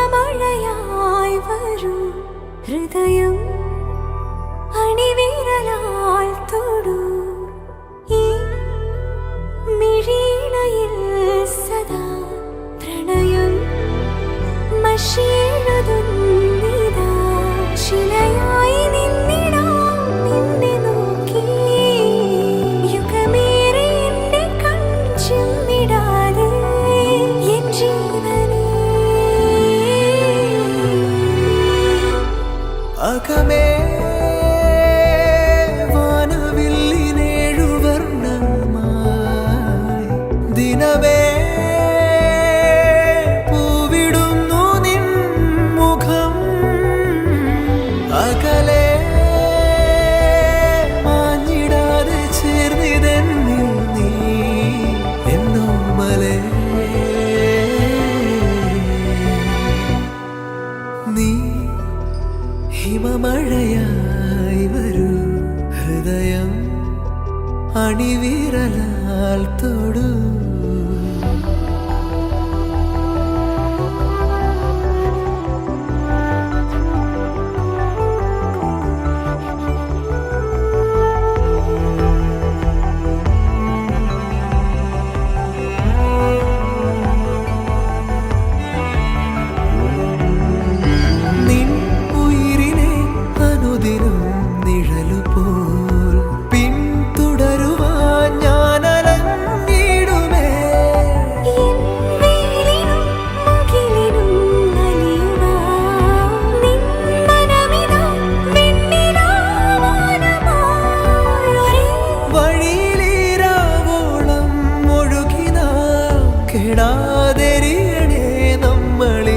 ഹിമമഴയായി വരൂ ഹൃദയം അണിവിരലാൽ തൊടൂ ഈ മിഴിയിണയിൽ സദാ പ്രണയം മഷിയെഴുതുന്നിതാ ശിലയായി നിന്നിടാം നിന്നെ നോക്കി യുഗമേറെ എന്റെ കൺചിമ്മിടാതെ എൻ ജീവനേ അകമേ ദിനമേ പൂവിടുന്നു നിൻ മുഖം അകലെ മാഞ്ഞിടാതെ ചേർന്നിതെന്നിൽ നീ എന്നോമലേ നീ ഹിമമഴയായി വരൂ ഹൃദയം അണിവിരലാൽ തൊടൂ കേടാതെരിയണേ നമ്മളെ